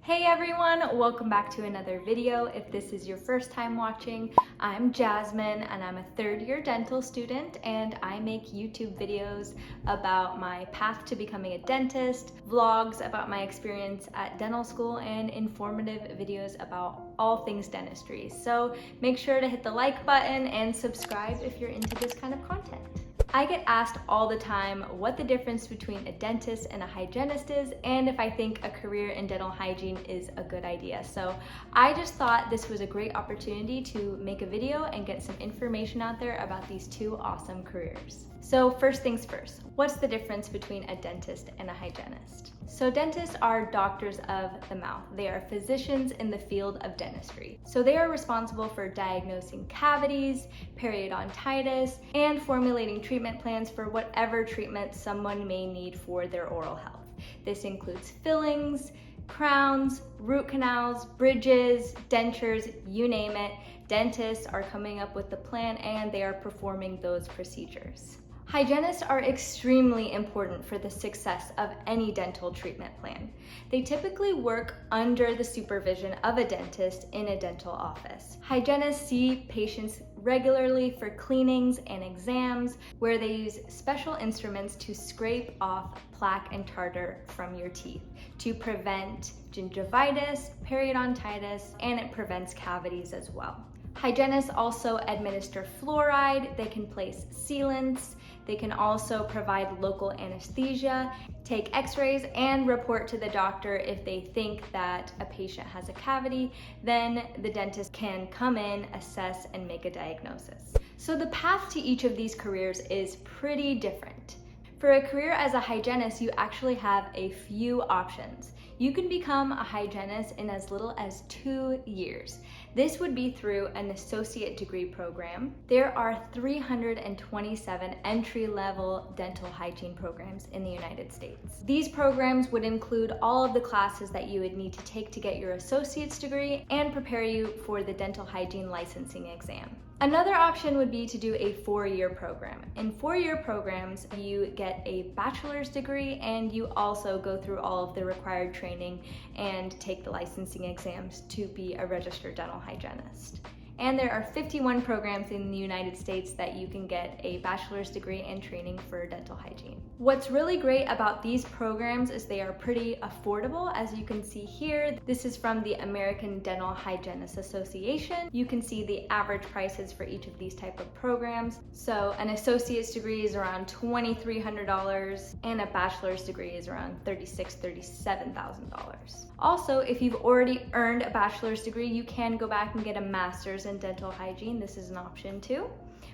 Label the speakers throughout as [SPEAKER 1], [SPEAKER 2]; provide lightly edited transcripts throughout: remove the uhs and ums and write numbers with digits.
[SPEAKER 1] Hey everyone, welcome back to another video. If this is your first time watching, I'm Jasmine and I'm a third-year dental student, and I make YouTube videos about my path to becoming a dentist, vlogs about my experience at dental school, and informative videos about all things dentistry. So make sure to hit the like button and subscribe if you're into this kind of content. I get asked all the time what the difference between a dentist and a hygienist is, and if I think a career in dental hygiene is a good idea. So I just thought this was a great opportunity to make a video and get some information out there about these two awesome careers. So first things first, what's the difference between a dentist and a hygienist? So dentists are doctors of the mouth. They are physicians in the field of dentistry. So they are responsible for diagnosing cavities, periodontitis, and formulating treatment plans for whatever treatment someone may need for their oral health. This includes fillings, crowns, root canals, bridges, dentures, you name it. Dentists are coming up with the plan and they are performing those procedures. Hygienists are extremely important for the success of any dental treatment plan. They typically work under the supervision of a dentist in a dental office. Hygienists see patients regularly for cleanings and exams, where they use special instruments to scrape off plaque and tartar from your teeth to prevent gingivitis, periodontitis, and it prevents cavities as well. Hygienists also administer fluoride, they can place sealants, they can also provide local anesthesia, take x-rays, and report to the doctor if they think that a patient has a cavity. Then the dentist can come in, assess, and make a diagnosis. So the path to each of these careers is pretty different. For a career as a hygienist, you actually have a few options. You can become a hygienist in as little as 2 years. This would be through an associate degree program. There are 327 entry-level dental hygiene programs in the United States. These programs would include all of the classes that you would need to take to get your associate's degree and prepare you for the dental hygiene licensing exam. Another option would be to do a 4-year program. In 4-year programs, you get a bachelor's degree and you also go through all of the required training and take the licensing exams to be a registered dental hygienist. And there are 51 programs in the United States that you can get a bachelor's degree and training for dental hygiene. What's really great about these programs is they are pretty affordable. As you can see here, this is from the American Dental Hygienists Association. You can see the average prices for each of these type of programs. So an associate's degree is around $2,300 and a bachelor's degree is around $37,000. Also, if you've already earned a bachelor's degree, you can go back and get a master's in dental hygiene. This is an option too,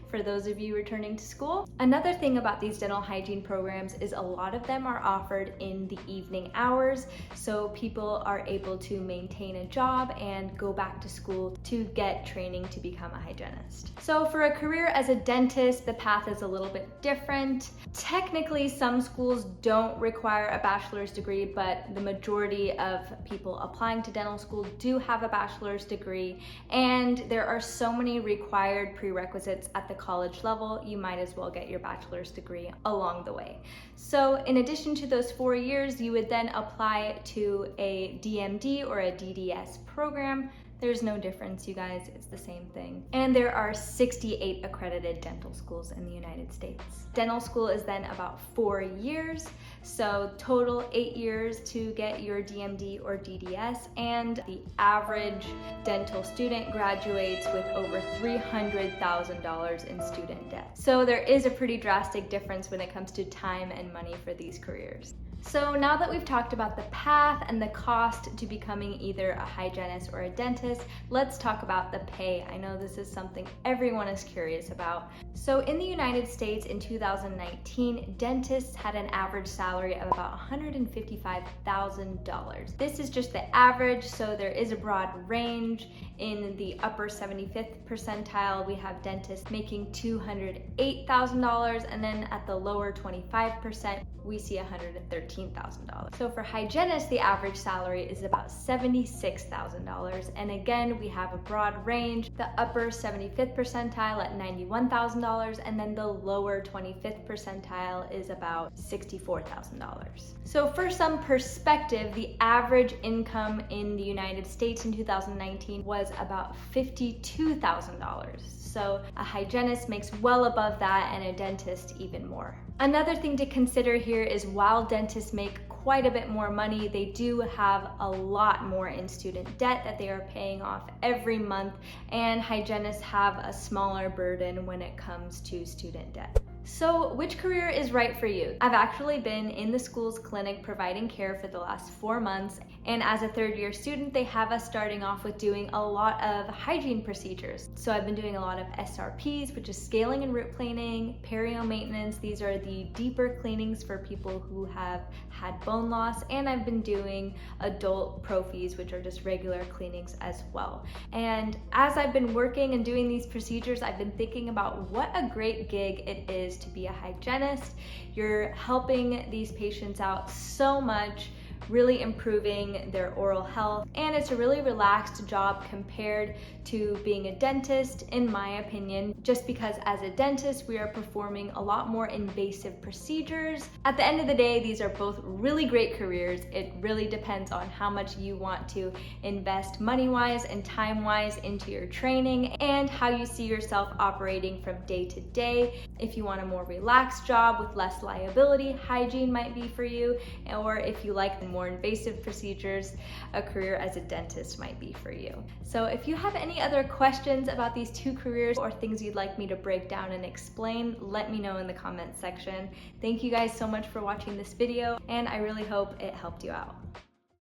[SPEAKER 1] for those of you returning to school. Another thing about these dental hygiene programs is a lot of them are offered in the evening hours, so people are able to maintain a job and go back to school to get training to become a hygienist. So for a career as a dentist, the path is a little bit different. Technically, some schools don't require a bachelor's degree, but the majority of people applying to dental school do have a bachelor's degree, and there are so many required prerequisites at the college level, you might as well get your bachelor's degree along the way. So in addition to those 4 years, you would then apply to a DMD or a DDS program. There's no difference, you guys, it's the same thing. And there are 68 accredited dental schools in the United States. Dental school is then about 4 years, so total 8 years to get your DMD or DDS, and the average dental student graduates with over $300,000 in student debt. So there is a pretty drastic difference when it comes to time and money for these careers. So now that we've talked about the path and the cost to becoming either a hygienist or a dentist, let's talk about the pay. I know this is something everyone is curious about. So in the United States in 2019, dentists had an average salary of about $155,000. This is just the average, so there is a broad range. In the upper 75th percentile, we have dentists making $208,000, and then at the lower 25%, we see $113,000. $13,000. So for hygienists, the average salary is about $76,000. And again, we have a broad range, the upper 75th percentile at $91,000, and then the lower 25th percentile is about $64,000. So for some perspective, the average income in the United States in 2019 was about $52,000. So a hygienist makes well above that, and a dentist even more. Another thing to consider here is while dentists make quite a bit more money, they do have a lot more in student debt that they are paying off every month, and hygienists have a smaller burden when it comes to student debt. So which career is right for you? I've actually been in the school's clinic providing care for the last 4 months, and as a third-year student, they have us starting off with doing a lot of hygiene procedures. So I've been doing a lot of SRPs, which is scaling and root planing, perio maintenance. These are the deeper cleanings for people who have had bone loss, and I've been doing adult prophies, which are just regular cleanings as well. And as I've been working and doing these procedures, I've been thinking about what a great gig it is to be a hygienist. You're helping these patients out so much, really improving their oral health, and it's a really relaxed job compared to being a dentist, in my opinion, just because as a dentist we are performing a lot more invasive procedures. At the end of the day, these are both really great careers. It really depends on how much you want to invest money-wise and time-wise into your training and how you see yourself operating from day to day. If you want a more relaxed job with less liability, hygiene might be for you, or if you like the more invasive procedures, a career as a dentist might be for you. So if you have any other questions about these two careers or things you'd like me to break down and explain, let me know in the comment section. Thank you guys so much for watching this video, and I really hope it helped you out.